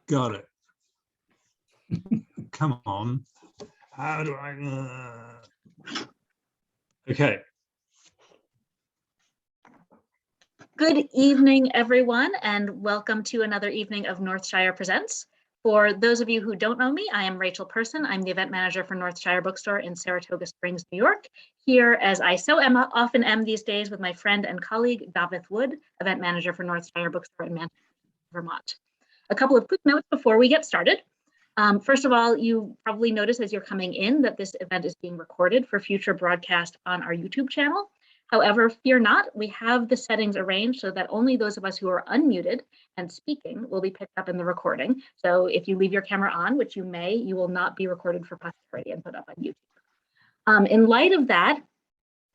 Got it. Come on. How do I? Okay. Good evening, everyone, and welcome to another evening of Northshire Presents. For those of you who don't know me, I am Rachel Person. I'm the event manager for Northshire Bookstore in Saratoga Springs, New York. Here, as I so often am these days, with my friend and colleague, David Wood, event manager for Northshire Bookstore in Manchester, Vermont. A couple of quick notes before we get started. First of all, you probably noticed as you're coming in that this event is being recorded for future broadcast on our YouTube channel. However, fear not, we have the settings arranged so that only those of us who are unmuted and speaking will be picked up in the recording. So if you leave your camera on, which you may, you will not be recorded for posterity and put up on YouTube. In light of that,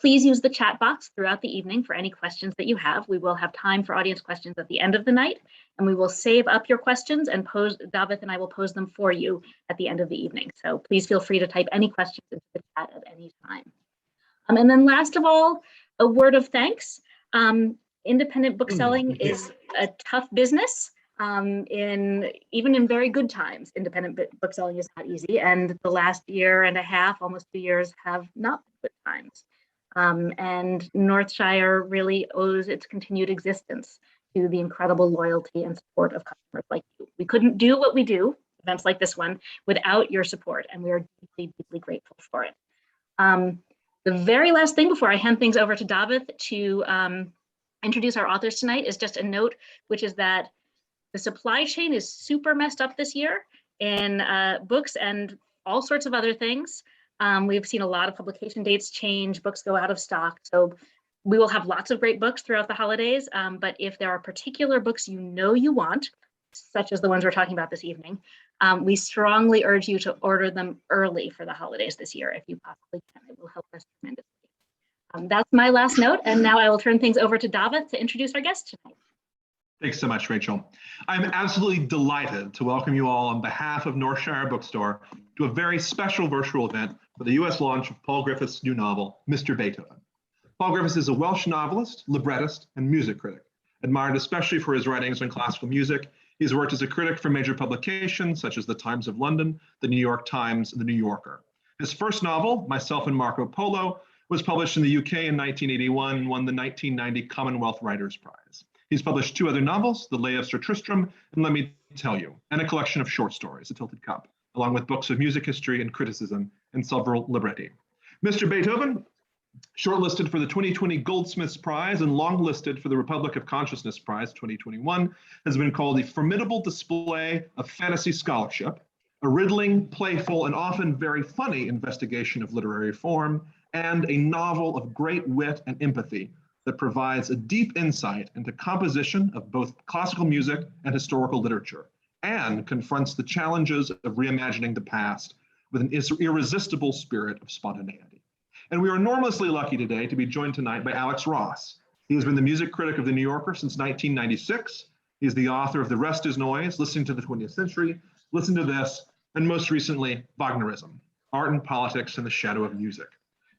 please use the chat box throughout the evening for any questions that you have. We will have time for audience questions at the end of the night, and we will save up your questions and David and I will pose them for you at the end of the evening. So please feel free to type any questions into the chat at any time. And then last of all, a word of thanks. Independent bookselling is a tough business. Even in very good times, independent bookselling is not easy. And the last year and a half, almost 2 years, have not been good times. And Northshire really owes its continued existence to the incredible loyalty and support of customers like you. We couldn't do what we do, events like this one, without your support, and we are deeply, deeply grateful for it. The very last thing before I hand things over to David to introduce our authors tonight is just a note, which is that the supply chain is super messed up this year in books and all sorts of other things. We've seen a lot of publication dates change, books go out of stock. So we will have lots of great books throughout the holidays, but if there are particular books you know you want, such as the ones we're talking about this evening, we strongly urge you to order them early for the holidays this year, if you possibly can. It will help us tremendously. That's my last note, and now I will turn things over to David to introduce our guest tonight. Thanks so much, Rachel. I'm absolutely delighted to welcome you all on behalf of Northshire Bookstore to a very special virtual event for the US launch of Paul Griffiths' new novel, Mr. Beethoven. Paul Griffiths is a Welsh novelist, librettist, and music critic, admired especially for his writings on classical music. He's worked as a critic for major publications such as the Times of London, the New York Times, and the New Yorker. His first novel, Myself and Marco Polo, was published in the UK in 1981 and won the 1990 Commonwealth Writers' Prize. He's published 2 other novels, The Lay of Sir Tristram, and Let Me Tell You, and a collection of short stories, The Tilted Cup, along with books of music history and criticism and several libretti. Mr. Beethoven, shortlisted for the 2020 Goldsmiths Prize and longlisted for the Republic of Consciousness Prize 2021, has been called a formidable display of fantasy scholarship, a riddling, playful, and often very funny investigation of literary form, and a novel of great wit and empathy that provides a deep insight into composition of both classical music and historical literature, and confronts the challenges of reimagining the past with an irresistible spirit of spontaneity. And we are enormously lucky today to be joined tonight by Alex Ross. He has been the music critic of The New Yorker since 1996. He is the author of The Rest is Noise, Listening to the 20th Century, Listen to This, and most recently, Wagnerism, Art and Politics in the Shadow of Music.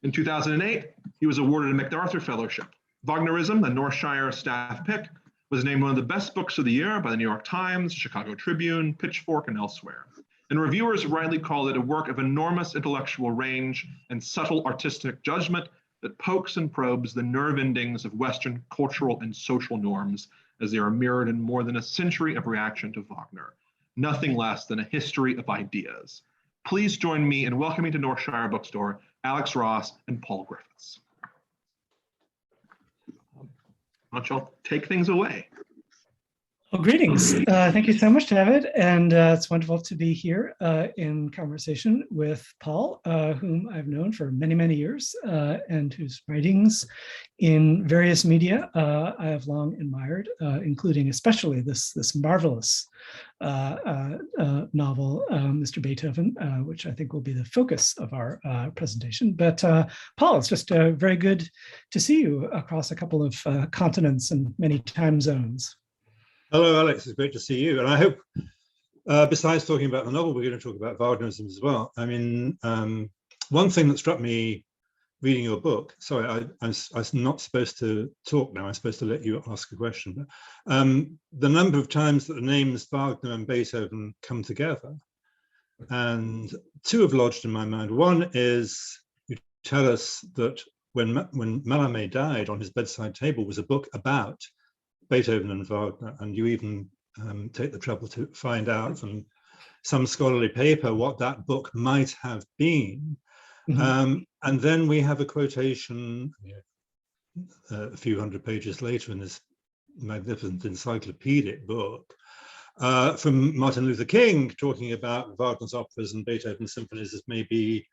In 2008, he was awarded a MacArthur Fellowship. Wagnerism, a Northshire staff pick, was named one of the best books of the year by the New York Times, Chicago Tribune, Pitchfork, and elsewhere. And reviewers rightly call it a work of enormous intellectual range and subtle artistic judgment that pokes and probes the nerve endings of Western cultural and social norms as they are mirrored in more than a century of reaction to Wagner. Nothing less than a history of ideas. Please join me in welcoming to Northshire Bookstore, Alex Ross and Paul Griffiths. Why don't y'all take things away? Well, greetings. Thank you so much, David. And it's wonderful to be here in conversation with Paul, whom I've known for many, many years, and whose writings in various media I have long admired, including especially this marvelous novel, Mr. Beethoven, which I think will be the focus of our presentation. But Paul, it's just very good to see you across a couple of continents and many time zones. Hello, Alex. It's great to see you. And I hope, besides talking about the novel, we're going to talk about Wagnerism as well. I mean, one thing that struck me reading your book. Sorry, I'm not supposed to talk now. I'm supposed to let you ask a question. But, the number of times that the names Wagner and Beethoven come together, and two have lodged in my mind. One is you tell us that when Mallarmé died, on his bedside table was a book about Beethoven and Wagner, and you even take the trouble to find out from some scholarly paper what that book might have been. And then we have a quotation a few hundred pages later in this magnificent encyclopedic book from Martin Luther King, talking about Wagner's operas and Beethoven's symphonies as maybe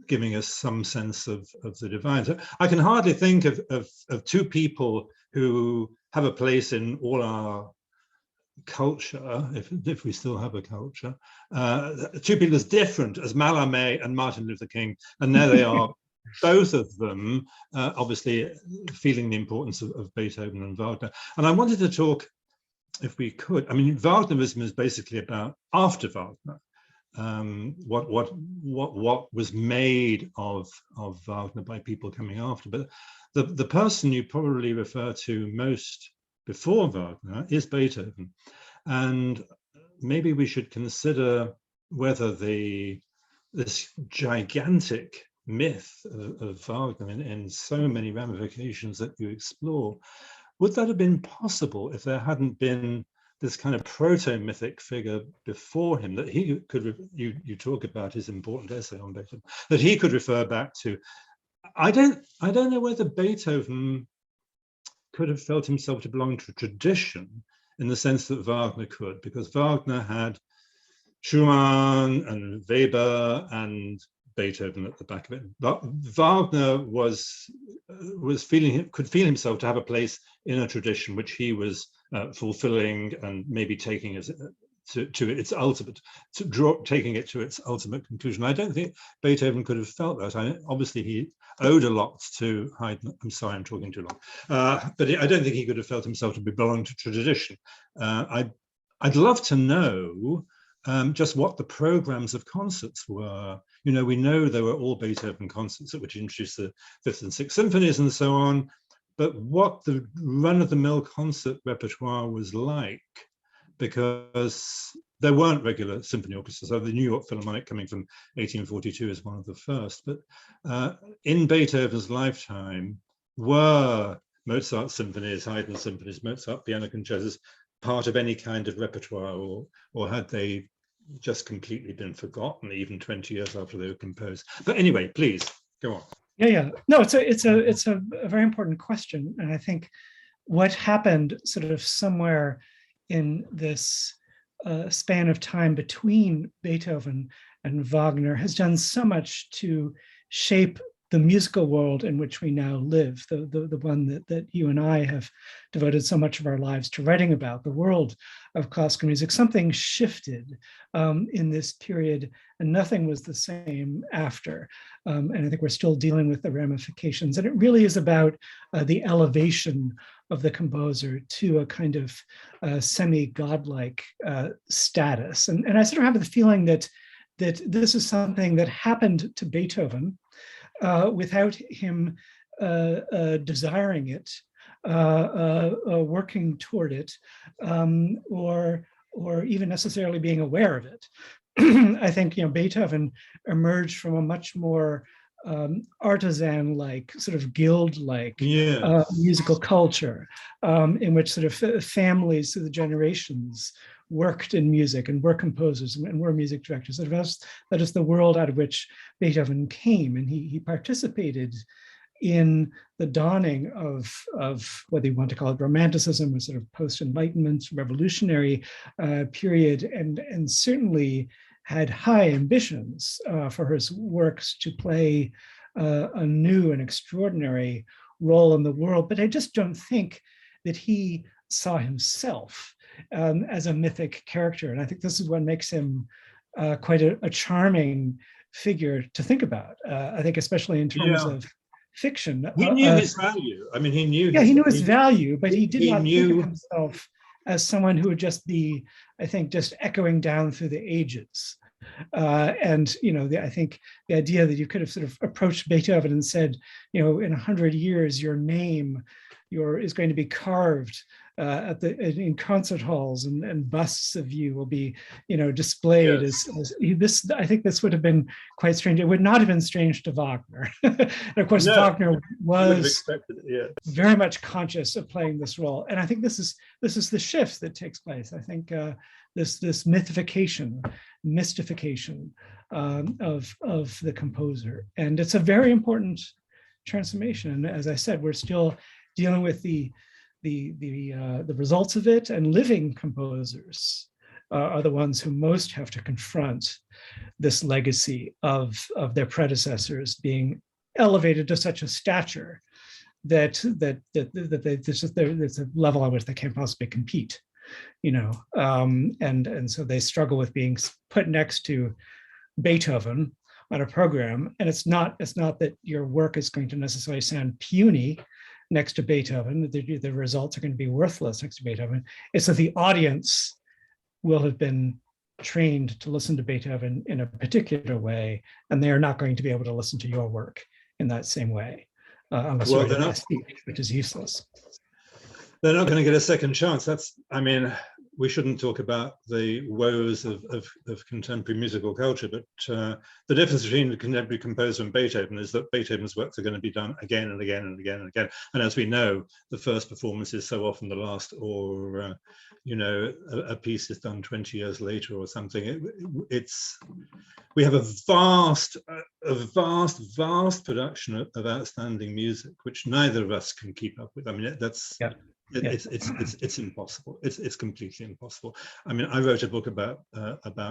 giving us some sense of the divine. So I can hardly think of two people who have a place in all our culture, if we still have a culture, two people as different as Mallarmé and Martin Luther King, and there they are, both of them obviously feeling the importance of Beethoven and Wagner. And I wanted to talk, if we could, I mean, Wagnerism is basically about after Wagner, what was made of Wagner by people coming after. But the person you probably refer to most before Wagner is Beethoven. And maybe we should consider whether this gigantic myth of Wagner in so many ramifications that you explore, would that have been possible if there hadn't been this kind of proto-mythic figure before him that he could, you talk about his important essay on Beethoven, that he could refer back to? I don't know whether Beethoven could have felt himself to belong to a tradition in the sense that Wagner could, because Wagner had Schumann and Weber and Beethoven at the back of it. But Wagner could feel himself to have a place in a tradition which he was fulfilling and maybe taking as taking it to its ultimate conclusion. I don't think Beethoven could have felt that. Obviously, he owed a lot to Haydn. I'm sorry, I'm talking too long. But I don't think he could have felt himself to belong to tradition. I'd love to know just what the programs of concerts were. You know, we know there were all Beethoven concerts which introduced the Fifth and Sixth Symphonies and so on, but what the run-of-the-mill concert repertoire was like, because there weren't regular symphony orchestras. So the New York Philharmonic, coming from 1842, is one of the first. But in Beethoven's lifetime were Mozart symphonies, Haydn symphonies, Mozart piano concertos part of any kind of repertoire, or had they just completely been forgotten even 20 years after they were composed? But anyway, please go on. Yeah. No, it's a very important question, and I think what happened sort of somewhere in this span of time between Beethoven and Wagner has done so much to shape the musical world in which we now live, the one that you and I have devoted so much of our lives to writing about, the world of classical music. Something shifted in this period, and nothing was the same after. And I think we're still dealing with the ramifications. And it really is about the elevation of the composer to a kind of semi-godlike status. And I sort of have the feeling that this is something that happened to Beethoven without him desiring it, working toward it, or even necessarily being aware of it. I think, Beethoven emerged from a much more artisan-like, sort of guild-like musical culture, in which sort of families through the generations worked in music and were composers and were music directors. That is the world out of which Beethoven came, and he participated in the dawning of whether you want to call it romanticism or sort of post-Enlightenment revolutionary period, and certainly had high ambitions for his works to play a new and extraordinary role in the world. But I just don't think that he saw himself as a mythic character. And I think this is what makes him quite a charming figure to think about. I think especially in terms of fiction. He knew his value. I mean, he knew. Yeah, he knew his value, but he did not think of himself as someone who would just be, I think, just echoing down through the ages. And I think the idea that you could have sort of approached Beethoven and said, in 100 years, your name is going to be carved in concert halls, and busts of you will be, displayed as this. I think this would have been quite strange. It would not have been strange to Wagner. And of course, no, Wagner was very much conscious of playing this role. And I think this is the shift that takes place. I think this mystification of the composer, and it's a very important transformation. And as I said, we're still dealing with the results of it, and living composers are the ones who most have to confront this legacy of their predecessors being elevated to such a stature that there's a level on which they can't possibly compete, and so they struggle with being put next to Beethoven on a program. And it's not that your work is going to necessarily sound puny next to Beethoven, the results are going to be worthless next to Beethoven. It's that the audience will have been trained to listen to Beethoven in a particular way, and they are not going to be able to listen to your work in that same way, unless you're an aesthete, which is useless. They're not going to get a second chance. We shouldn't talk about the woes of contemporary musical culture, but the difference between the contemporary composer and Beethoven is that Beethoven's works are going to be done again and again and again and again. And as we know, the first performance is so often the last, or a piece is done 20 years later or something. We have a vast production of outstanding music, which neither of us can keep up with. I mean, it's impossible. It's completely impossible. I mean, I wrote a book about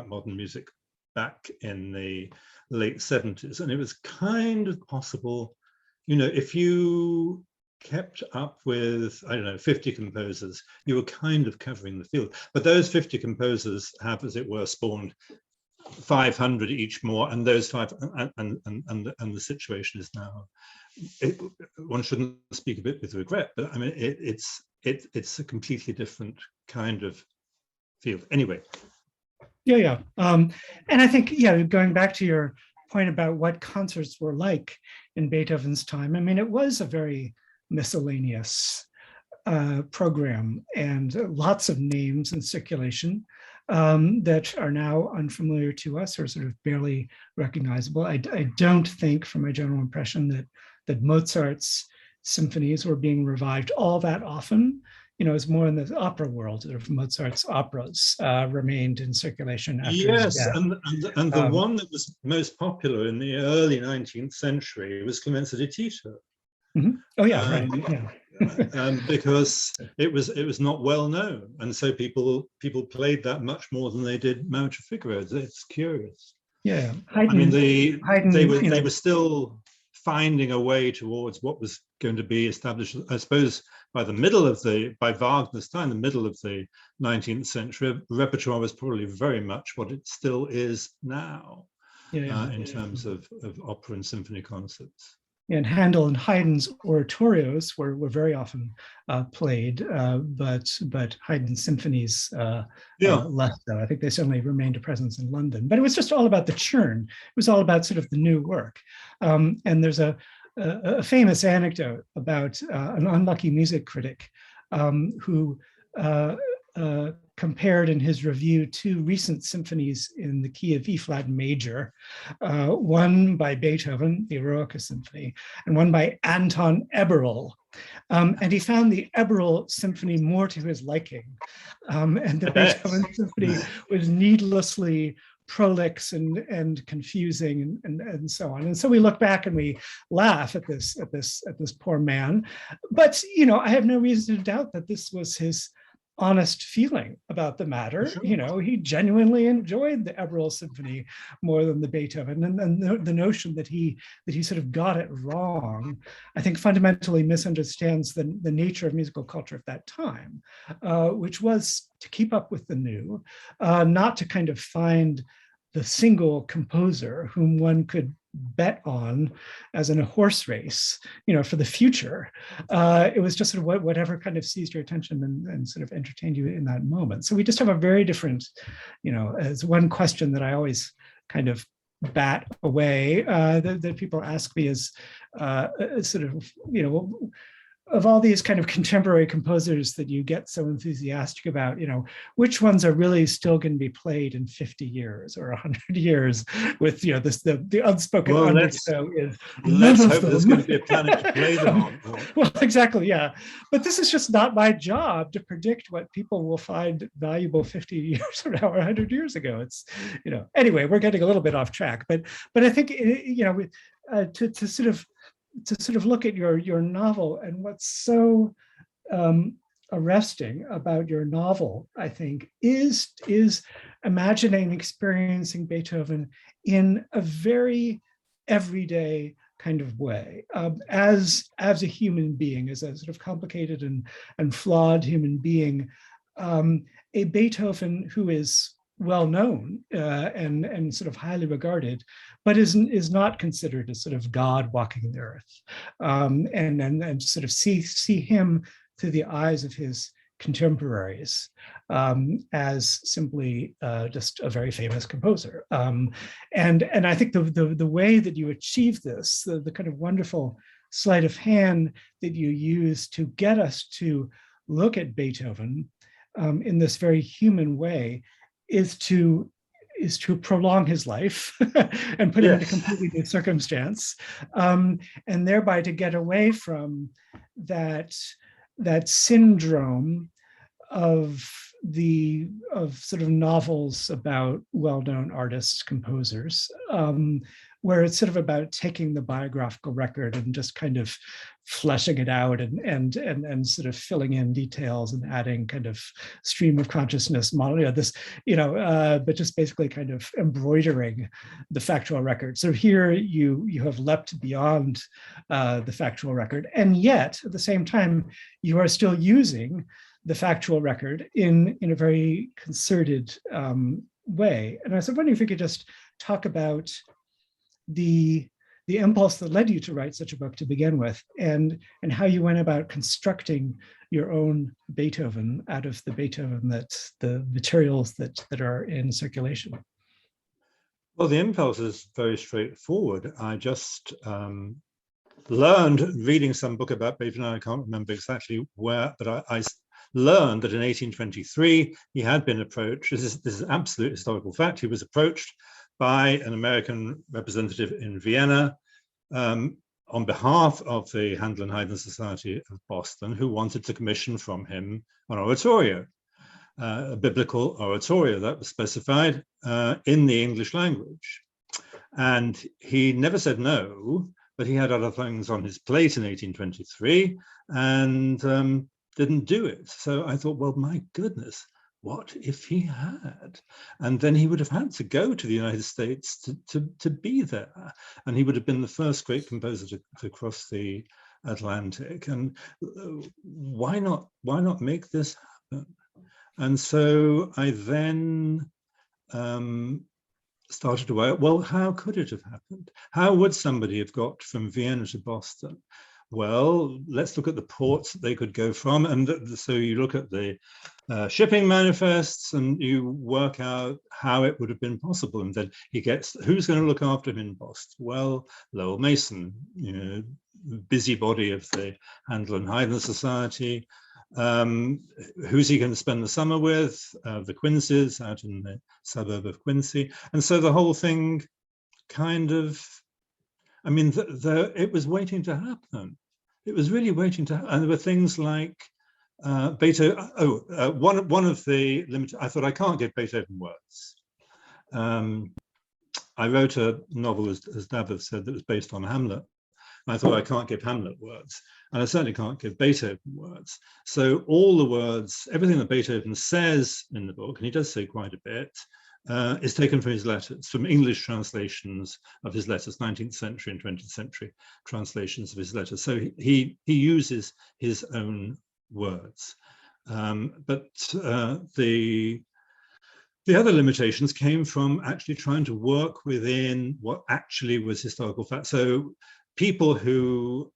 modern music back in the late 70s, and it was kind of possible, if you kept up with, 50 composers, you were kind of covering the field. But those 50 composers have, as it were, spawned 500 each more, and those five, and the situation is now, one shouldn't speak a bit with regret, but I mean, it's a completely different kind of field. Anyway. Yeah. And I think, going back to your point about what concerts were like in Beethoven's time, I mean, it was a very miscellaneous program, and lots of names in circulation that are now unfamiliar to us, or sort of barely recognizable. I don't think, from my general impression, that Mozart's symphonies were being revived all that often. It's more in the opera world that Mozart's operas remained in circulation after his death. And the one that was most popular in the early 19th century was Clemenza di Tito. Mm-hmm. Oh yeah, right. Yeah. Because it was not well known, and so people played that much more than they did Marriage of Figaro. It's curious. Yeah, Haydn, they were still finding a way towards what was going to be established, I suppose, by Wagner's time, the middle of the 19th century. Repertoire was probably very much what it still is now, in terms of opera and symphony concerts. And Handel and Haydn's oratorios were very often played, but Haydn's symphonies less so. I think they certainly remained a presence in London. But it was just all about the churn. It was all about sort of the new work. And there's a famous anecdote about an unlucky music critic who compared in his review two recent symphonies in the key of E-flat major, one by Beethoven, the Eroica Symphony, and one by Anton Eberl. And he found the Eberl Symphony more to his liking. And the Beethoven Symphony was needlessly prolix and confusing and so on. And so we look back and we laugh at this poor man. But I have no reason to doubt that this was his honest feeling about the matter. Sure. He genuinely enjoyed the Eberl Symphony more than the Beethoven, and then the notion that he sort of got it wrong, I think fundamentally misunderstands the nature of musical culture at that time, which was to keep up with the new, not to kind of find the single composer whom one could bet on as in a horse race, for the future. It was just sort of whatever kind of seized your attention and sort of entertained you in that moment. So we just have a very different, as one question that I always kind of bat away that people ask me is sort of, of all these kind of contemporary composers that you get so enthusiastic about, which ones are really still going to be played in 50 years or 100 years with, the unspoken undertow is let's hope there's going to be a planet to play them on. Well, exactly, yeah. But this is just not my job to predict what people will find valuable 50 years from now or 100 years ago. It's, anyway, we're getting a little bit off track, but I think, to sort of look at your novel, and what's so arresting about your novel, I think, is imagining, experiencing Beethoven in a very everyday kind of way, as a human being, as a sort of complicated and flawed human being, a Beethoven who is well known and sort of highly regarded, but is not considered as sort of God walking the earth, and sort of see him through the eyes of his contemporaries as simply just a very famous composer. And I think the way that you achieve this, the kind of wonderful sleight of hand that you use to get us to look at Beethoven in this very human way, is to prolong his life and put him into completely new circumstance, and thereby to get away from that syndrome of sort of novels about well-known artists, composers, where it's sort of about taking the biographical record and just kind of fleshing it out and sort of filling in details and adding kind of stream of consciousness model, but just basically kind of embroidering the factual record. So here you have leapt beyond the factual record, and yet at the same time you are still using the factual record in a very concerted way. And I was wondering if you could just talk about the impulse that led you to write such a book to begin with, and how you went about constructing your own Beethoven out of the Beethoven the materials that are in circulation. Well, the impulse is very straightforward. I just learned reading some book about Beethoven. I can't remember exactly where, but I learned that in 1823 he had been approached. This is absolute historical fact. He was approached by an American representative in Vienna on behalf of the Handel and Haydn Society of Boston, who wanted to commission from him an oratorio, a biblical oratorio that was specified in the English language. And he never said no, but he had other things on his plate in 1823 and didn't do it. So I thought, well, my goodness, what if he had? And then he would have had to go to the United States to be there. And he would have been the first great composer to cross the Atlantic. And why not make this happen? And so I then started to work, well, how could it have happened? How would somebody have got from Vienna to Boston? Well, let's look at the ports that they could go from. And so you look at the shipping manifests and you work out how it would have been possible. And then he gets, who's going to look after him in Boston? Well, Lowell Mason, busybody of the Handel and Haydn Society. Who's he going to spend the summer with? The Quincy's out in the suburb of Quincy. And so the whole thing kind of, I mean, it was waiting to happen. It was really waiting to happen. And there were things like Beethoven. One of the limits, I thought I can't give Beethoven words. I wrote a novel, as David said, that was based on Hamlet. And I thought I can't give Hamlet words. And I certainly can't give Beethoven words. So all the words, everything that Beethoven says in the book, and he does say quite a bit, is taken from his letters, from English translations of his letters, 19th century and 20th century translations of his letters. So he uses his own words. But the the other limitations came from actually trying to work within what actually was historical fact. So people who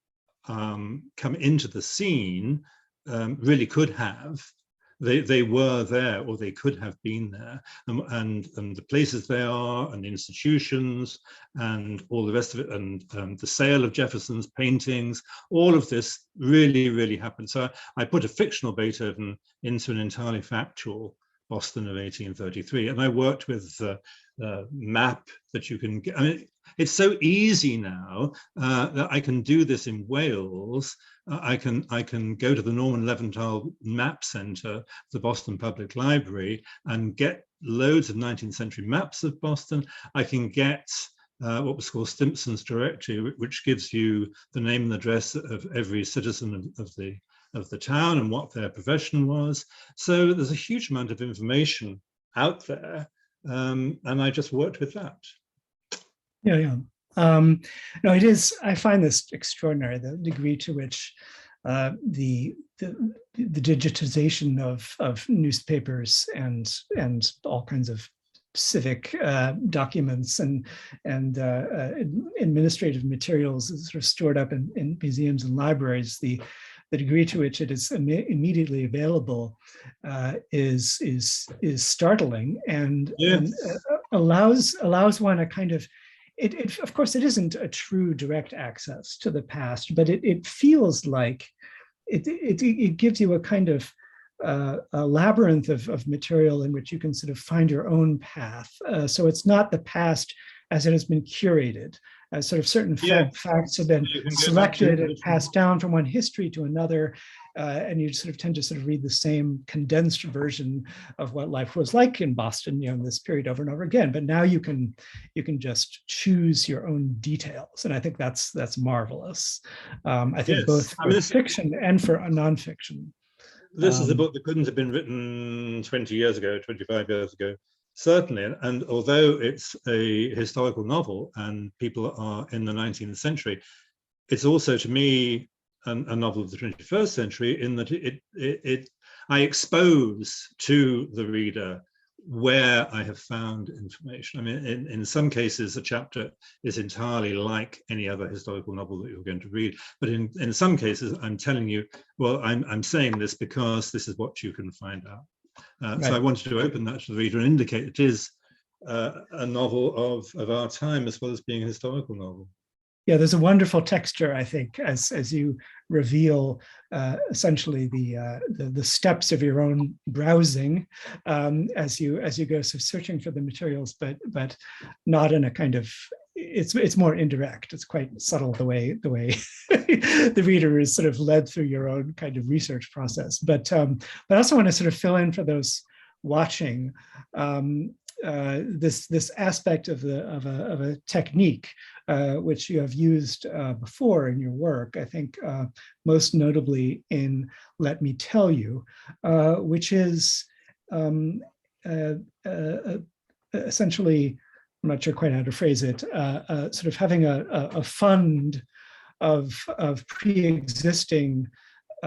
come into the scene really could have. They were there, or they could have been there, and the places they are, and the institutions, and all the rest of it, and the sale of Jefferson's paintings, all of this really happened. So I put a fictional Beethoven into an entirely factual Boston of 1833, and I worked with the map that you can get. I mean, it's so easy now that I can do this in Wales. I can go to the Norman Leventhal Map Centre, the Boston Public Library, and get loads of 19th century maps of Boston. I can get what was called Stimpson's Directory, which gives you the name and address of every citizen of the town and what their profession was. So there's a huge amount of information out there, and I just worked with that. Yeah. No, it is. I find this extraordinary, the degree to which the digitization of newspapers and all kinds of civic documents and administrative materials is sort of stored up in museums and libraries. The degree to which it is immediately available is startling, and, yes. and allows one a kind of, of course, it isn't a true direct access to the past, but it feels like it gives you a kind of a labyrinth of material in which you can sort of find your own path. So it's not the past as it has been curated, as sort of certain facts have been selected and passed down from one history to another, and you sort of tend to sort of read the same condensed version of what life was like in Boston, in this period over and over again. But now you can just choose your own details, and I think that's marvelous. I think both for fiction and for nonfiction. This is a book that couldn't have been written 20 years ago, 25 years ago, certainly. And although it's a historical novel and people are in the 19th century, it's also, to me, a novel of the 21st century, in that I expose to the reader where I have found information. I mean, in some cases, a chapter is entirely like any other historical novel that you're going to read. But in some cases, I'm telling you, well, I'm saying this because this is what you can find out. Right. So I wanted to open that to the reader and indicate it is a novel of our time, as well as being a historical novel. Yeah, there's a wonderful texture, I think, as you reveal essentially the steps of your own browsing as you go sort of searching for the materials, but not in a kind of, it's more indirect. It's quite subtle the way the reader is sort of led through your own kind of research process. But I also want to sort of fill in for those watching this aspect of a technique which you have used before in your work, I think most notably in Let Me Tell You, which is essentially, I'm not sure quite how to phrase it, sort of having a fund of pre-existing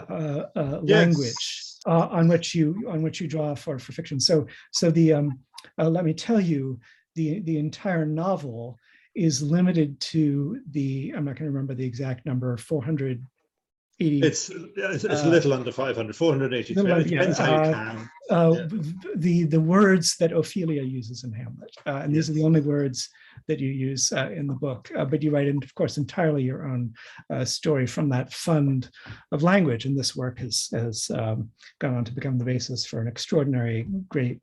language on which you draw for fiction. So the Let Me Tell You, the entire novel is limited to I'm not going to remember the exact number, 480. It's a little under 500, 483. It depends how you count. The words that Ophelia uses in Hamlet, and these are the only words that you use in the book. But you write, of course, entirely your own story from that fund of language. And this work has gone on to become the basis for an extraordinary, great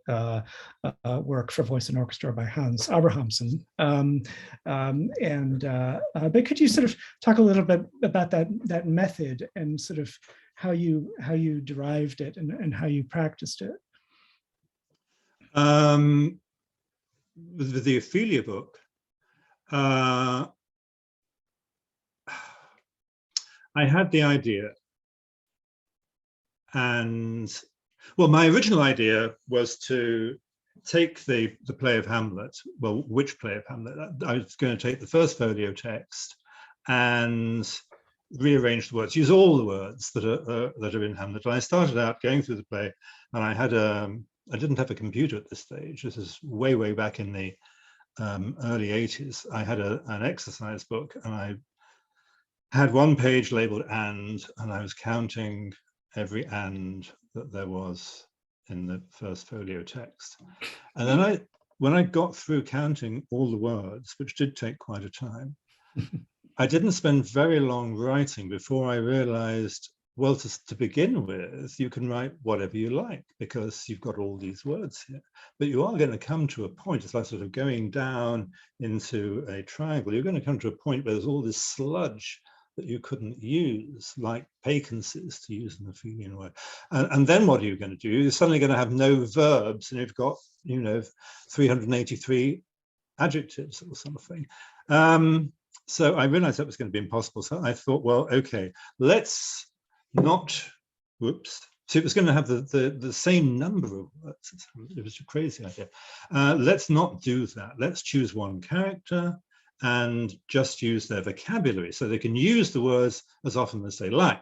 work for voice and orchestra by Hans Abrahamsson. But could you sort of talk a little bit about that method and sort of how you derived it and how you practiced it? With the Ophelia book, I had the idea, and well, my original idea was to take the play of Hamlet. Well, which play of Hamlet? I was going to take the first folio text and rearrange the words, use all the words that are in Hamlet. And I started out going through the play, and I had a I didn't have a computer at this stage. This is way, way back in the early 80s. I had an exercise book, and I had one page labeled and I was counting every and that there was in the first folio text. And then when I got through counting all the words, which did take quite a time, I didn't spend very long writing before I realized, well, to begin with, you can write whatever you like because you've got all these words here. But you are going to come to a point, it's like sort of going down into a triangle. You're going to come to a point where there's all this sludge that you couldn't use, like vacancies, to use an Ophidian word. And then what are you going to do? You're suddenly going to have no verbs, and you've got, 383 adjectives or something. So I realized that was going to be impossible. So I thought, well, okay, let's not, whoops. So it was going to have the same number of words. It was a crazy idea. Let's not do that. Let's choose one character and just use their vocabulary. So they can use the words as often as they like,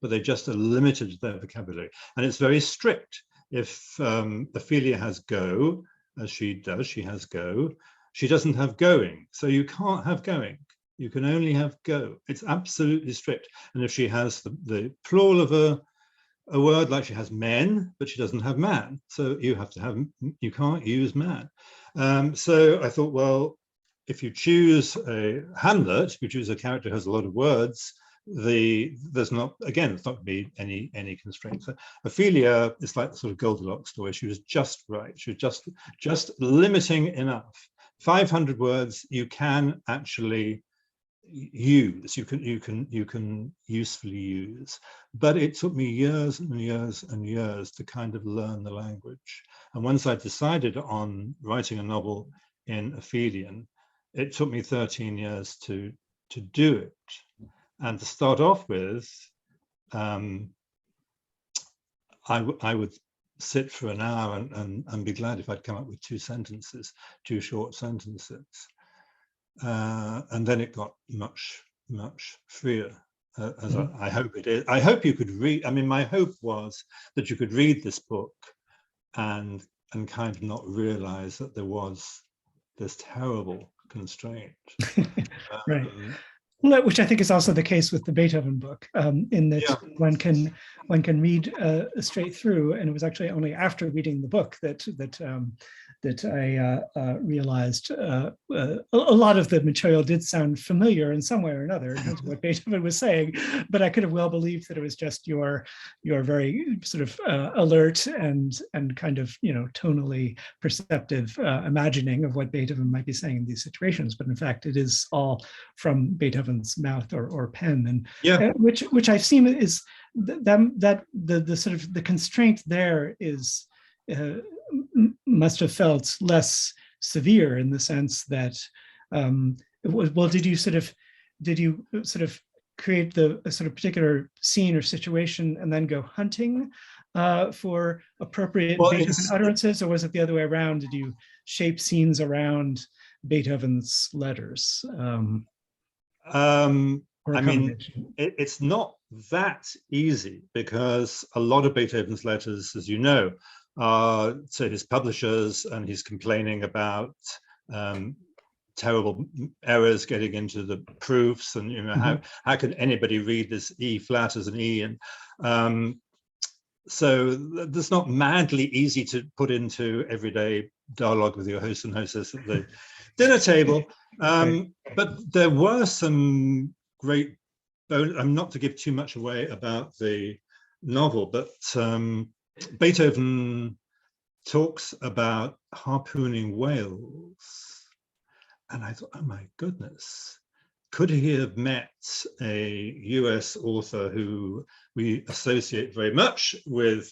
but they just are limited to their vocabulary. And it's very strict. If Ophelia has go, as she does, she has go, she doesn't have going. So you can't have going. You can only have go. It's absolutely strict. And if she has the plural of a word, like she has men, but she doesn't have man. So you have to have, you can't use man. So I thought, well, if you choose a Hamlet, if you choose a character who has a lot of words, there's not, again, it's not going to be any constraints. So Ophelia is like the sort of Goldilocks story. She was just right. She was just limiting enough. 500 words you can actually use, you can usefully use, but it took me years and years and years to kind of learn the language. And once I decided on writing a novel in Ophelian, it took me 13 years to do it. And to start off with, I would sit for an hour and be glad if I'd come up with two short sentences. And then it got much freer, as I hope it is. I hope you could read, I mean, my hope was that you could read this book and kind of not realize that there was this terrible constraint. Right. Well, which I think is also the case with the Beethoven book, in that one can read straight through. And it was actually only after reading the book that I realized a lot of the material did sound familiar in some way or another in terms of what Beethoven was saying, but I could have well believed that it was just your very sort of alert and kind of tonally perceptive imagining of what Beethoven might be saying in these situations. But in fact, it is all from Beethoven's mouth or pen, and which I've seen is that the sort of the constraint there is. Must have felt less severe in the sense that, well, did you sort of create a sort of particular scene or situation and then go hunting for appropriate Beethoven utterances, or was it the other way around? Did you shape scenes around Beethoven's letters? I mean, it's not that easy because a lot of Beethoven's letters, as you know, are to his publishers, and he's complaining about terrible errors getting into the proofs, and how can anybody read this E flat as an E, and so that's not madly easy to put into everyday dialogue with your host and hostess at the dinner table, but there were some great I'm not to give too much away about the novel, but Beethoven talks about harpooning whales, and I thought, oh my goodness, could he have met a US author who we associate very much with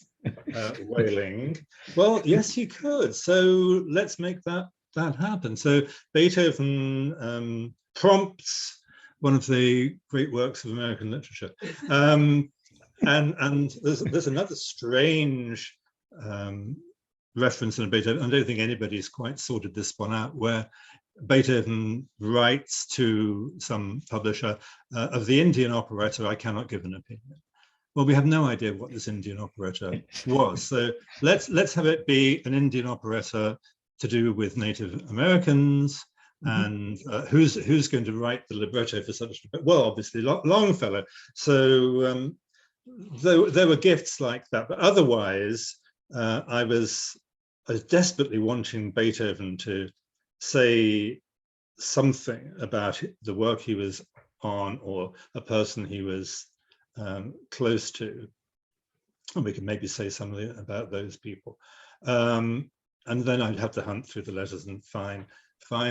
whaling? Well, yes, he could. So let's make that happen. So Beethoven prompts one of the great works of American literature. And there's another strange reference in Beethoven. I don't think anybody's quite sorted this one out, where Beethoven writes to some publisher of the Indian operetta, I cannot give an opinion. well, we have no idea what this Indian operetta was. So let's have it be an Indian operetta to do with Native Americans. And who's going to write the libretto for such? Well, obviously Longfellow. So there were gifts like that, but otherwise, I was desperately wanting Beethoven to say something about the work he was on, or a person he was close to, and we can maybe say something about those people. And then I'd have to hunt through the letters and find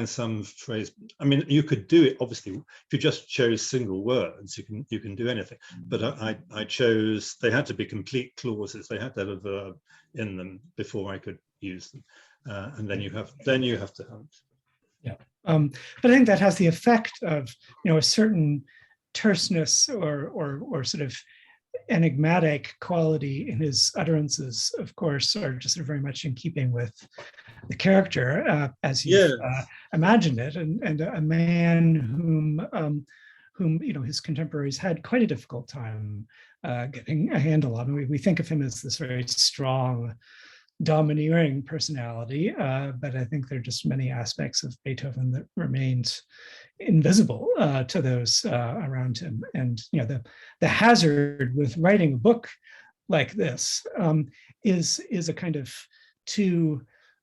some phrase. I mean, you could do it, obviously, if you just chose single words, you can do anything. But I chose, they had to be complete clauses. They had to have a verb in them before I could use them. And then you have to hunt. Yeah, but I think that has the effect of, a certain terseness or sort of enigmatic quality in his utterances, of course, are just sort of very much in keeping with the character as you imagined it, and a man whom his contemporaries had quite a difficult time getting a handle on. We think of him as this very strong, domineering personality, but I think there are just many aspects of Beethoven that remained invisible to those around him. And the hazard with writing a book like this is a kind of too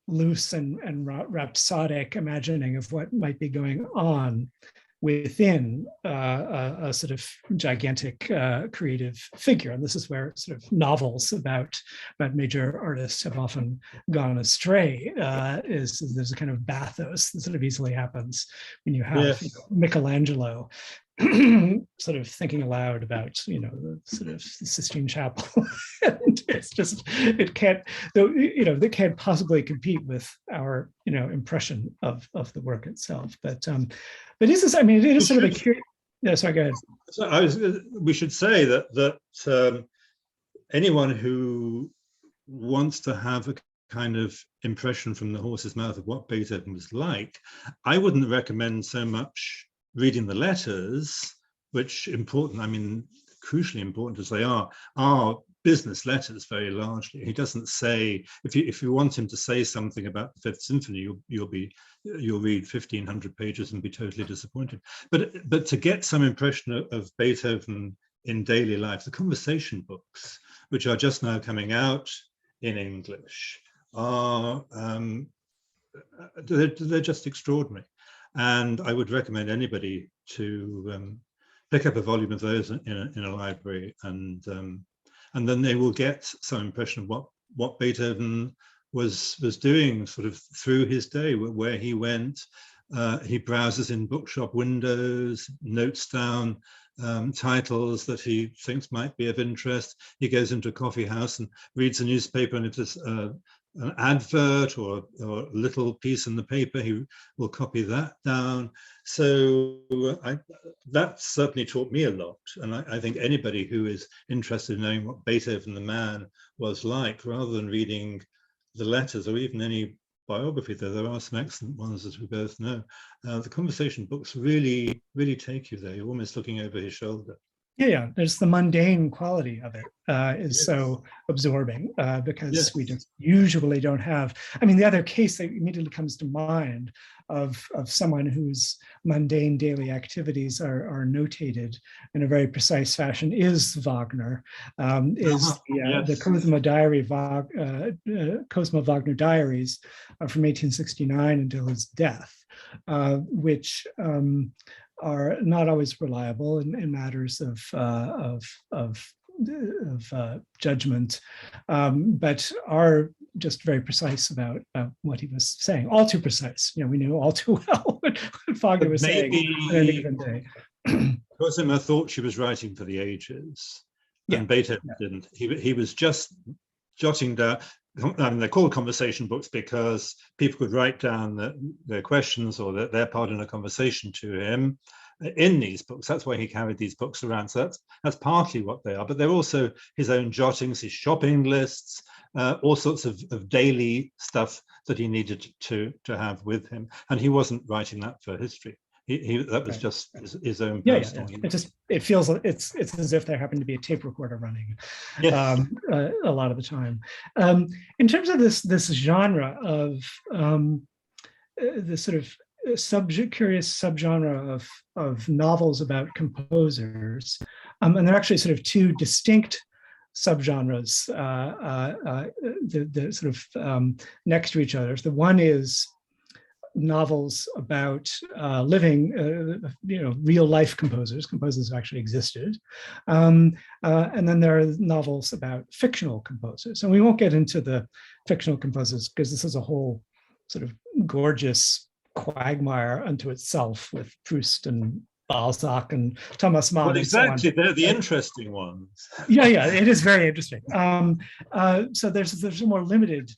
loose and rhapsodic imagining of what might be going on within a sort of gigantic creative figure. And this is where sort of novels about major artists have often gone astray, is there's a kind of bathos that sort of easily happens when you have Michelangelo sort of thinking aloud about the sort of the Sistine Chapel. And it's just, it can't possibly compete with our impression of the work itself. But it is sort of a curious. No, sorry, go ahead. So we should say that anyone who wants to have a kind of impression from the horse's mouth of what Beethoven was like, I wouldn't recommend so much reading the letters, which crucially important as they are business letters very largely. He doesn't say, if you want him to say something about the Fifth Symphony, you'll read 1,500 pages and be totally disappointed. But to get some impression of Beethoven in daily life, the conversation books, which are just now coming out in English, are they're just extraordinary. And I would recommend anybody to pick up a volume of those in a library, and then they will get some impression of what Beethoven was doing sort of through his day, where he went. He browses in bookshop windows, notes down titles that he thinks might be of interest. He goes into a coffee house and reads a newspaper, and if there's an advert or a little piece in the paper, he will copy that down. So that certainly taught me a lot. And I think anybody who is interested in knowing what Beethoven the man was like, rather than reading the letters or even any biography, though there are some excellent ones, as we both know, the conversation books really take you there. You're almost looking over his shoulder. Yeah, there's the mundane quality of it is so absorbing because we just usually don't have. The other case that immediately comes to mind of someone whose mundane daily activities are notated in a very precise fashion is Wagner. The Cosmo Wagner Diaries from 1869 until his death, which are not always reliable in matters of judgment, but are just very precise about what he was saying. All too precise. We knew all too well what Wagner was saying on any given day. Cosmo thought she was writing for the ages, and Beethoven didn't. He was just jotting down. They're called conversation books because people could write down their questions or their part in a conversation to him in these books. That's why he carried these books around. So that's partly what they are. But they're also his own jottings, his shopping lists, all sorts of daily stuff that he needed to have with him. And he wasn't writing that for history. that was just his own Yeah, personal. it just feels it's as if there happened to be a tape recorder running Yes. a lot of the time. In terms of this genre of this sort of curious subgenre of novels about composers, and they're actually sort of two distinct subgenres, the sort of next to each other. The one is novels about living, real life composers who actually existed. And then there are novels about fictional composers. And we won't get into the fictional composers because this is a whole sort of gorgeous quagmire unto itself with Proust and Balzac and Thomas Mann. Well, exactly, they're the interesting ones. Yeah, it is very interesting. So there's a more limited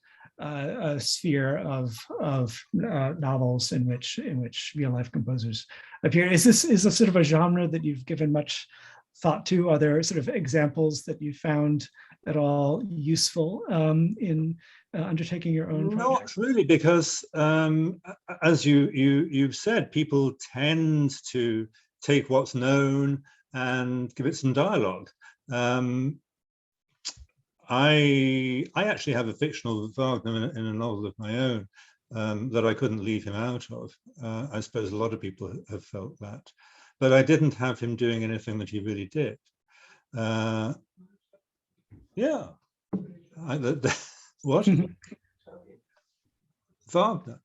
sphere of novels in which real life composers appear. Is this sort of a genre that you've given much thought to? Are there sort of examples that you found at all useful in undertaking your own project? Not really, because as you've said, people tend to take what's known and give it some dialogue. I actually have a fictional Wagner in a novel of my own that I couldn't leave him out of. I suppose a lot of people have felt that, but I didn't have him doing anything that he really did. Yeah. What? Wagner.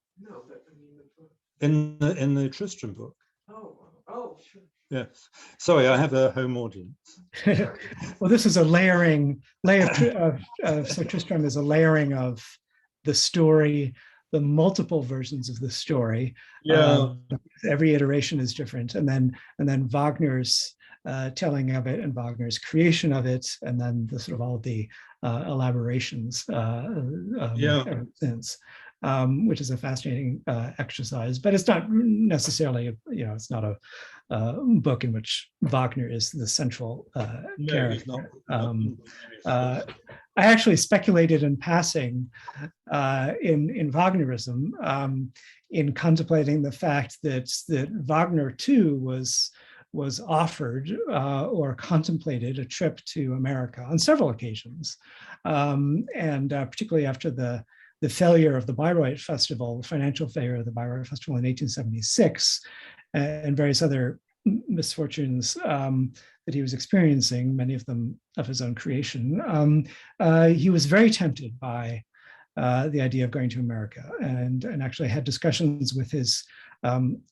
In the Tristram book. Oh, sure. Yes. Sorry, I have a home audience. Well, this is a layering. Sir Tristram is a layering of the story, the multiple versions of the story. Yeah. Every iteration is different, and then Wagner's telling of it and Wagner's creation of it, and then the sort of all the elaborations ever since, which is a fascinating exercise. But it's not necessarily, it's not a book in which Wagner is the central character. I actually speculated in passing in Wagnerism, in contemplating the fact that Wagner too was offered or contemplated a trip to America on several occasions, and particularly after the failure of the Bayreuth Festival, the financial failure of the Bayreuth Festival in 1876, and various other misfortunes that he was experiencing, many of them of his own creation. He was very tempted by the idea of going to America, and actually had discussions with his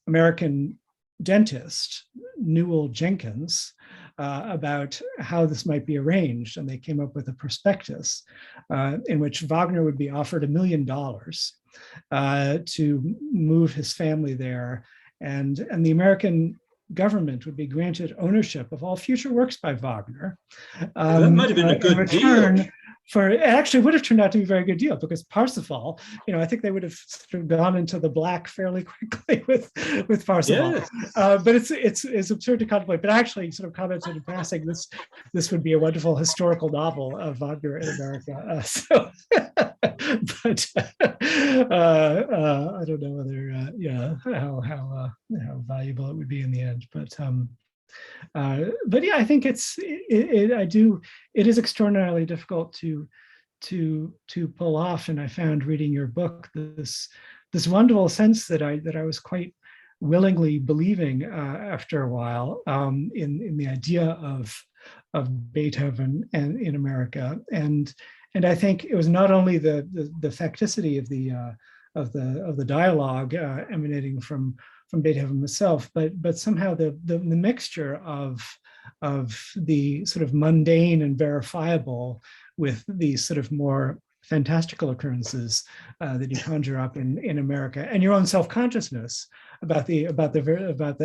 American dentist, Newell Jenkins, about how this might be arranged. And they came up with a prospectus in which Wagner would be offered $1 million to move his family there. And the American government would be granted ownership of all future works by Wagner. That might have been a good deal. It actually would have turned out to be a very good deal, because Parsifal, I think they would have sort of gone into the black fairly quickly with Parsifal. Yes. But it's absurd to contemplate. But I actually sort of commented in passing, this would be a wonderful historical novel of Wagner in America. But I don't know whether how valuable it would be in the end. But yeah, I think it is extraordinarily difficult to pull off. And I found reading your book this wonderful sense that I was quite willingly believing after a while in the idea of Beethoven and in America. And I think it was not only the facticity of the dialogue emanating from Beethoven himself, but somehow the mixture of the sort of mundane and verifiable with these sort of more fantastical occurrences that you conjure up in America, and your own self-consciousness about the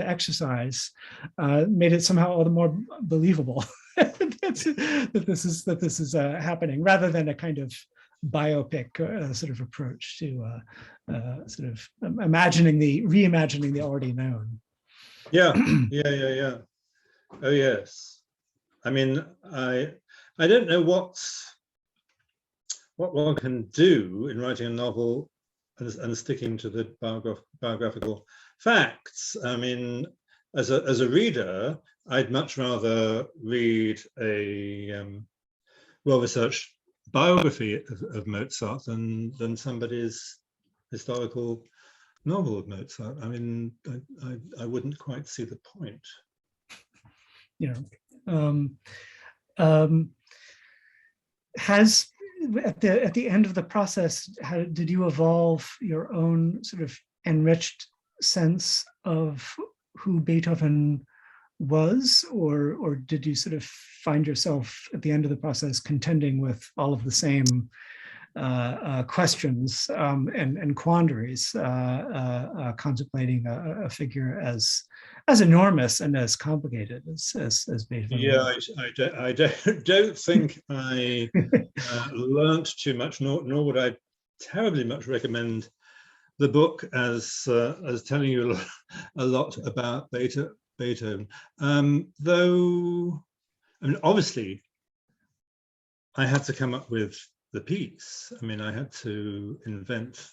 exercise made it somehow all the more believable that this is happening, rather than a kind of biopic sort of approach to sort of reimagining the already known. Yeah. Oh yes. I mean, I don't know what one can do in writing a novel and sticking to the biographical facts. I mean, as a reader, I'd much rather read a well-researched biography of Mozart than somebody's historical novel of Mozart. I mean, I wouldn't quite see the point. You know, has at the end of the process, how did you evolve your own sort of enriched sense of who Beethoven was, or did you sort of find yourself at the end of the process contending with all of the same questions and quandaries, contemplating a figure as enormous and as complicated as Beethoven? Yeah, I don't think I learned too much, nor would I terribly much recommend the book as telling you a lot about Beethoven. Though, I mean, obviously, I had to come up with the piece. I mean, I had to invent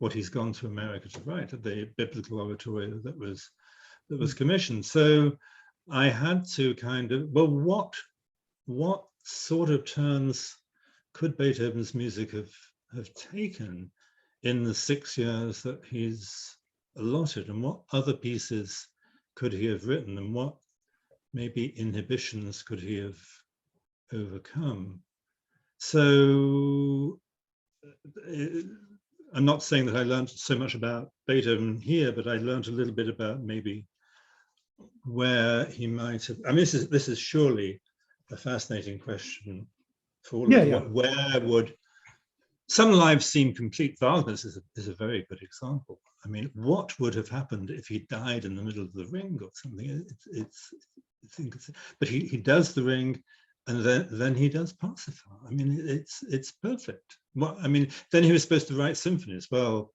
what he's gone to America to write, the biblical oratorio that was commissioned. So I had to kind of, well, what sort of turns could Beethoven's music have taken in the 6 years that he's allotted, and what other pieces could he have written, and what maybe inhibitions could he have overcome? So I'm not saying that I learned so much about Beethoven here, but I learned a little bit about maybe where he might have. I mean, this is surely a fascinating question for all of you. Where would some lives seem complete? Wagner's is a very good example. I mean, what would have happened if he died in the middle of the ring or something? But he does the ring, and then he does Parsifal. I mean, it's perfect. Well, I mean, then he was supposed to write symphonies. Well,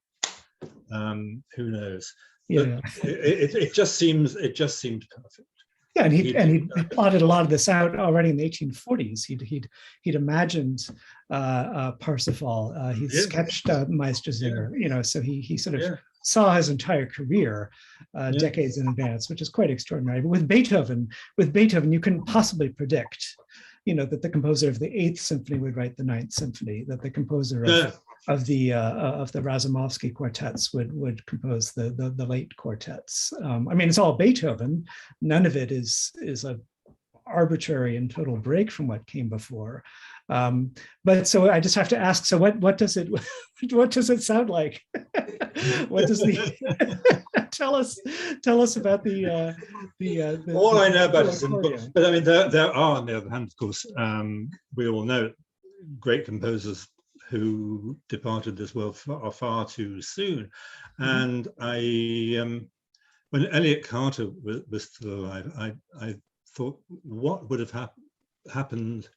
who knows? Yeah, it just seemed perfect. Yeah, and he plotted a lot of this out already in the 1840s. He'd imagined Parsifal. He'd sketched Meistersinger. You know, so he sort of saw his entire career decades in advance, which is quite extraordinary. But with Beethoven, you couldn't possibly predict, you know, that the composer of the 8th Symphony would write the 9th Symphony, that the composer of the Razumovsky quartets would compose the late quartets. I mean, it's all Beethoven. None of it is a arbitrary and total break from what came before. But so I just have to ask, so what does it sound like? What does tell us about the all I know about it is in books. But I mean, there are, on the other hand, of course, we all know great composers who departed this world far too soon. And when Elliott Carter was still alive, I thought, what would have happened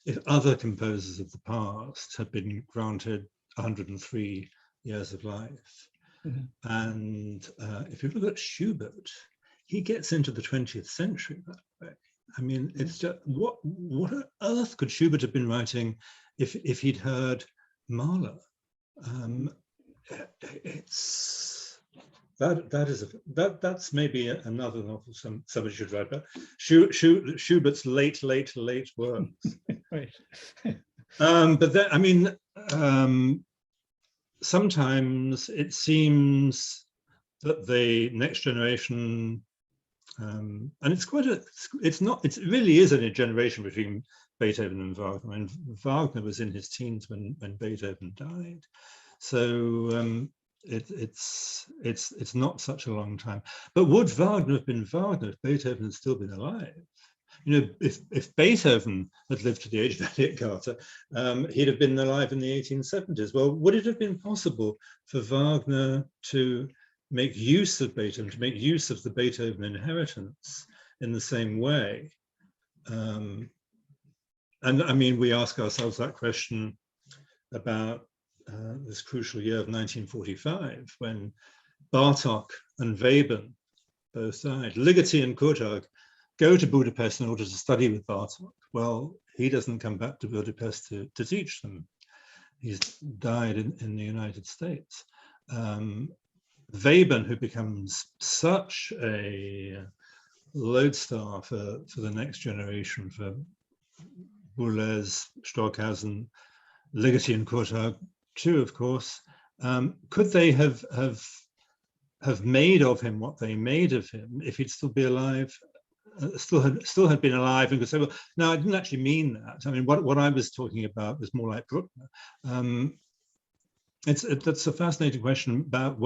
if other composers of the past had been granted 103 years of life? And if you look at Schubert, he gets into the 20th century that way. I mean, it's just, what on earth could Schubert have been writing if he'd heard Mahler? That's maybe another novel somebody should write about. Schubert's late works. Right. But then, I mean, sometimes it seems that the next generation, and it really is a generation between Beethoven and Wagner. I mean, Wagner was in his teens when Beethoven died, so it's not such a long time. But would Wagner have been Wagner if Beethoven had still been alive? You know, if Beethoven had lived to the age of Elliott Carter, he'd have been alive in the 1870s. Well, would it have been possible for Wagner to make use of Beethoven, to make use of the Beethoven inheritance in the same way? And I mean, we ask ourselves that question about this crucial year of 1945, when Bartók and Webern both died. Ligeti and Korczak go to Budapest in order to study with Bartók. Well, he doesn't come back to Budapest to teach them. He's died in the United States. Webern, who becomes such a lodestar for the next generation, for Boulez, Stockhausen, Ligeti and Courtauld too, of course. Could they have made of him what they made of him if he'd still be alive, still had been alive, and could say, well, no, I didn't actually mean that. I mean, what I was talking about was more like Bruckner. That's a fascinating question about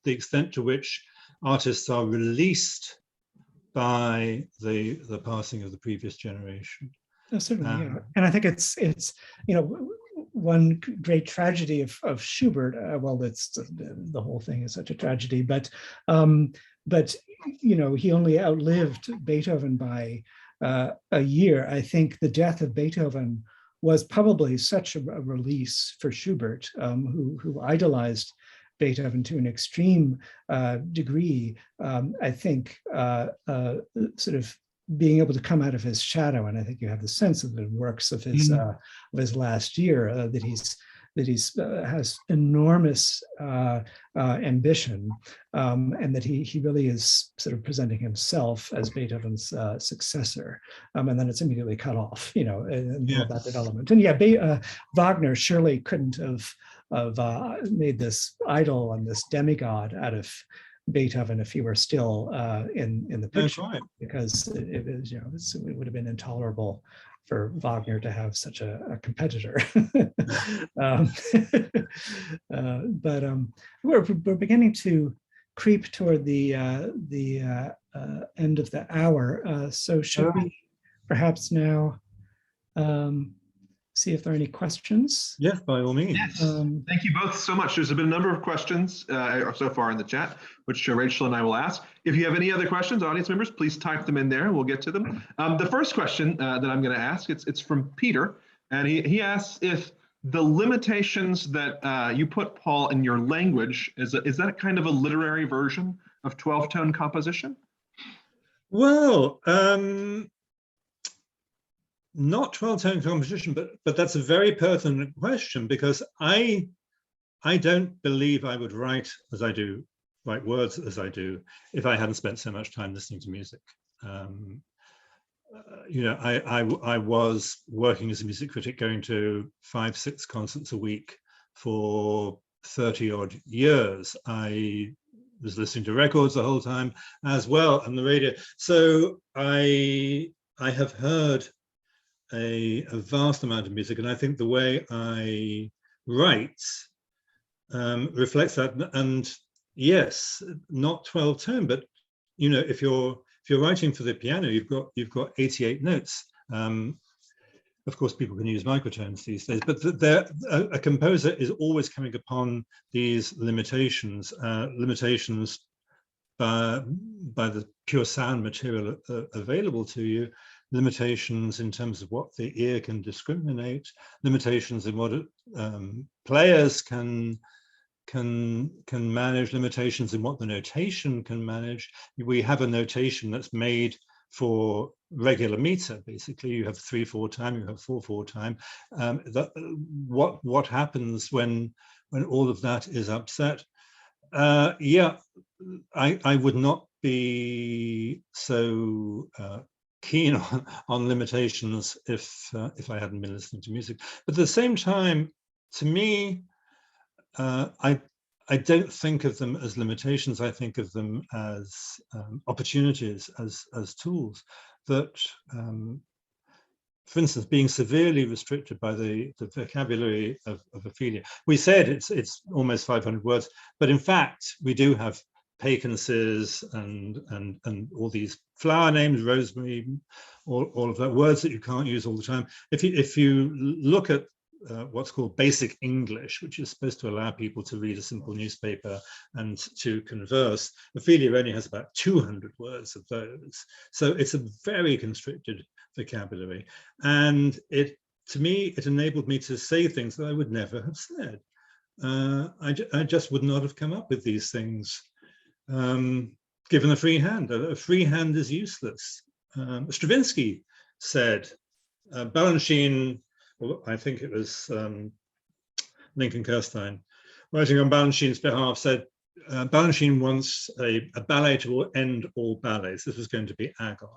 the extent to which artists are released by the passing of the previous generation. Oh, certainly, yeah. And I think it's one great tragedy of Schubert. Well, it's the whole thing is such a tragedy, but he only outlived Beethoven by a year. I think the death of Beethoven was probably such a release for Schubert, who idolized Beethoven to an extreme degree. I think sort of being able to come out of his shadow, and I think you have the sense of the works of his last year that he's has enormous ambition, and that he really is sort of presenting himself as Beethoven's successor, and then it's immediately cut off, and all that development. And Wagner surely couldn't have made this idol and this demigod out of Beethoven if he were still in the picture, because it would have been intolerable for Wagner to have such a competitor. But we're beginning to creep toward the end of the hour. So should we perhaps now see if there are any questions? Yes, by all means. Yes. Thank you both so much. There's been a number of questions so far in the chat, which Rachel and I will ask. If you have any other questions, audience members, please type them in there. We'll get to them. The first question that I'm going to ask, it's from Peter, and he asks if the limitations that you put, Paul, in your language, is that kind of a literary version of 12-tone composition? Well, not 12-tone composition, but that's a very pertinent question, because I don't believe I would write words as I do if I hadn't spent so much time listening to music. I was working as a music critic, going to 5-6 concerts a week for 30 odd years. I was listening to records the whole time as well, and the radio. So I have heard a vast amount of music, and I think the way I write reflects that. And yes, not 12-tone, but if you're writing for the piano, you've got 88 notes. Of course, people can use microtones these days, but a composer is always coming upon these limitations by the pure sound material available to you, limitations in terms of what the ear can discriminate, limitations in what players can manage, limitations in what the notation can manage. We have a notation that's made for regular meter. Basically, you have 3/4 time, you have 4/4 time. What happens when all of that is upset? I would not be so keen on limitations if I hadn't been listening to music. But at the same time, to me, I don't think of them as limitations. I think of them as opportunities, as tools that, for instance, being severely restricted by the vocabulary of Ophelia. We said it's almost 500 words, but in fact, we do have vacancies and all these flower names, rosemary, all of that, words that you can't use all the time. If you look at what's called basic English, which is supposed to allow people to read a simple newspaper and to converse, Ophelia only has about 200 words of those. So it's a very constricted vocabulary. And to me, it enabled me to say things that I would never have said. I just would not have come up with these things given a free hand. A free hand is useless. Stravinsky said, Balanchine, well, I think it was Lincoln Kirstein, writing on Balanchine's behalf, said Balanchine wants a ballet to end all ballets. This was going to be Agon.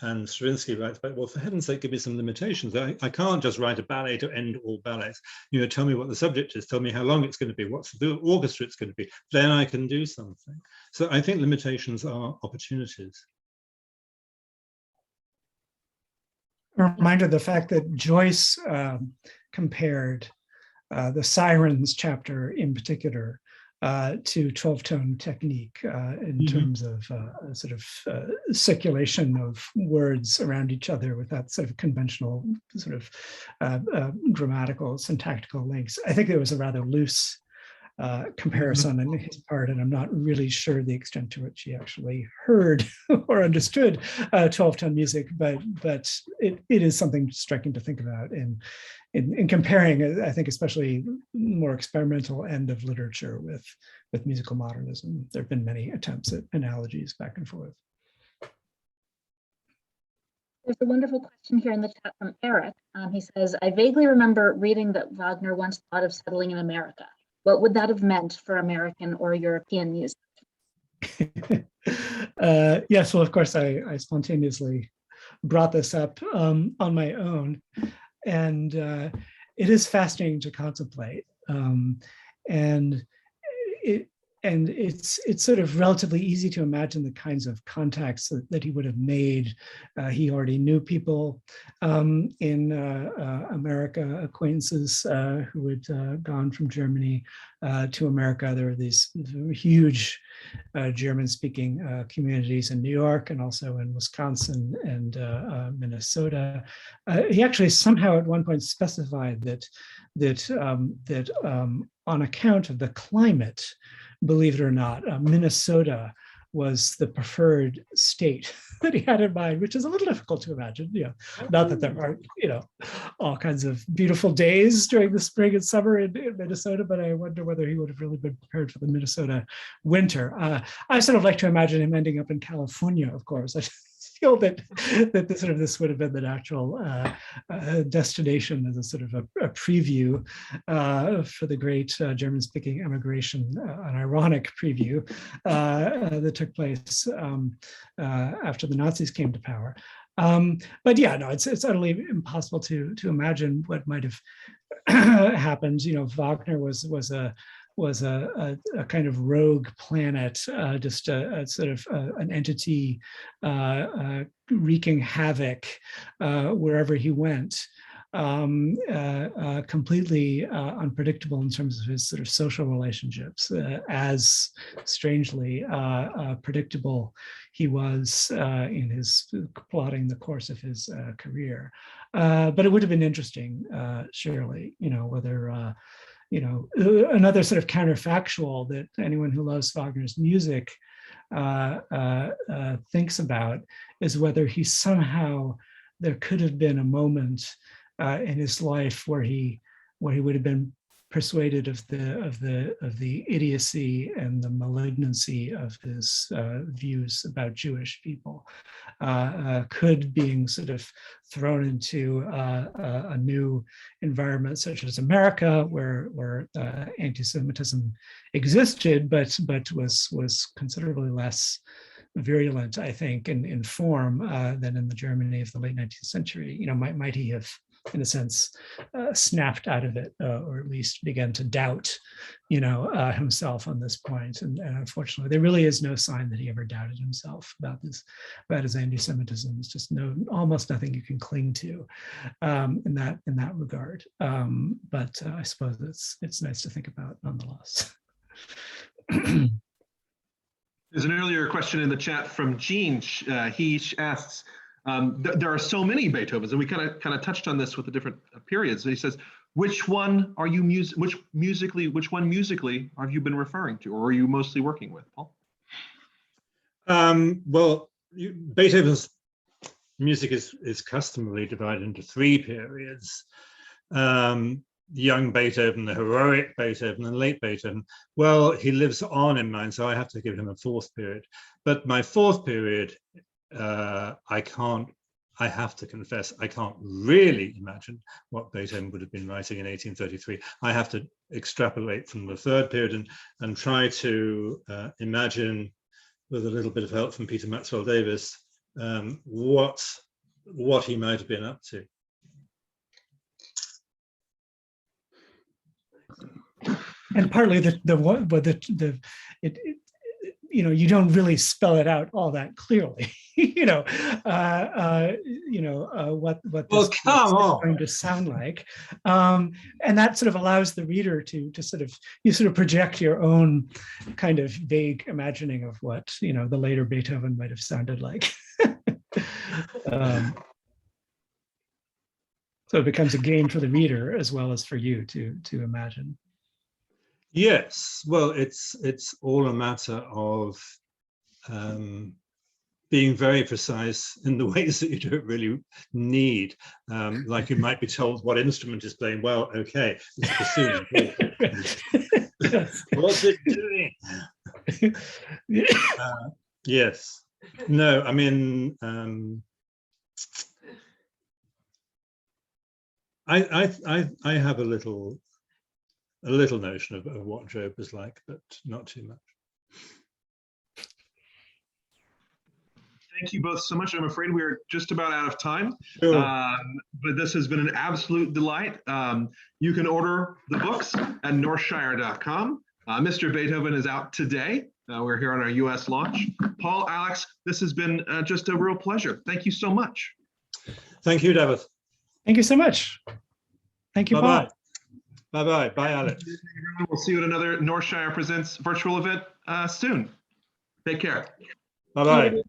And Stravinsky writes back, well, for heaven's sake, give me some limitations. I can't just write a ballet to end all ballets. You know, tell me what the subject is, tell me how long it's going to be, what's the orchestra it's going to be, then I can do something. So I think limitations are opportunities. A reminder of the fact that Joyce compared the Sirens chapter in particular to 12-tone technique in terms of sort of circulation of words around each other with that sort of conventional sort of grammatical, syntactical links. I think there was a rather loose comparison on his part, and I'm not really sure the extent to which he actually heard or understood 12-tone music, but it is something striking to think about in comparing, I think, especially more experimental end of literature with musical modernism. There have been many attempts at analogies back and forth. There's a wonderful question here in the chat from Eric. He says, I vaguely remember reading that Wagner once thought of settling in America. What would that have meant for American or European music? Yes, well, of course, I spontaneously brought this up on my own. And it is fascinating to contemplate. And it's sort of relatively easy to imagine the kinds of contacts that he would have made. He already knew people in America, acquaintances who had gone from Germany to America. There were these huge German-speaking communities in New York and also in Wisconsin and Minnesota. He actually somehow at one point specified that on account of the climate, believe it or not, Minnesota was the preferred state that he had in mind, which is a little difficult to imagine. You know, not that there aren't, all kinds of beautiful days during the spring and summer in Minnesota, but I wonder whether he would have really been prepared for the Minnesota winter. I sort of like to imagine him ending up in California, of course. I feel that this would have been the natural destination as a sort of a preview for the great German-speaking emigration, an ironic preview that took place after the Nazis came to power. But yeah, no, it's utterly impossible to imagine what might have happened. Wagner was a kind of rogue planet, just a sort of an entity wreaking havoc wherever he went, completely unpredictable in terms of his sort of social relationships, as strangely predictable he was in his plotting the course of his career. But it would have been interesting, surely, whether another sort of counterfactual that anyone who loves Wagner's music thinks about is whether there could have been a moment in his life where he would have been persuaded of the idiocy and the malignancy of his views about Jewish people. Could being sort of thrown into a new environment such as America, where anti-Semitism existed, but was considerably less virulent, I think, in form than in the Germany of the late 19th century. Might he have, in a sense, snapped out of it, or at least began to doubt, himself on this point. And unfortunately, there really is no sign that he ever doubted himself about his anti-Semitism. It's just almost nothing you can cling to in that regard. But I suppose it's nice to think about nonetheless. There's an earlier question in the chat from Gene. He asks, there are so many Beethovens, and we kind of touched on this with the different periods. He says, which one musically have you been referring to, or are you mostly working with, Paul? Well, Beethoven's music is customarily divided into three periods. Young Beethoven, the heroic Beethoven, and late Beethoven. Well, he lives on in mine, so I have to give him a fourth period. But my fourth period, I I have to confess, I can't really imagine what Beethoven would have been writing in 1833. I have to extrapolate from the third period and try to imagine, with a little bit of help from Peter Maxwell Davies, what he might have been up to. And partly you don't really spell it out all that clearly, what this Well, come is on. going to sound like, and that sort of allows the reader to sort of project your own kind of vague imagining of what the later Beethoven might have sounded like. So it becomes a game for the reader as well as for you to imagine. Yes, well, it's all a matter of being very precise in the ways that you don't really need. Like you might be told what instrument is playing. Well, okay, it's bassoon. What's it doing? Yes. No, I mean, I have a little notion of what Job was like, but not too much. Thank you both so much. I'm afraid we're just about out of time, Sure. but this has been an absolute delight. You can order the books at northshire.com. Mr. Beethoven is out today. We're here on our US launch. Paul, Alex, this has been just a real pleasure. Thank you so much. Thank you, David. Thank you so much. Thank you, Bye-bye. Paul. Bye-bye. Bye, Alex. We'll see you at another Northshire Presents virtual event soon. Take care. Bye-bye.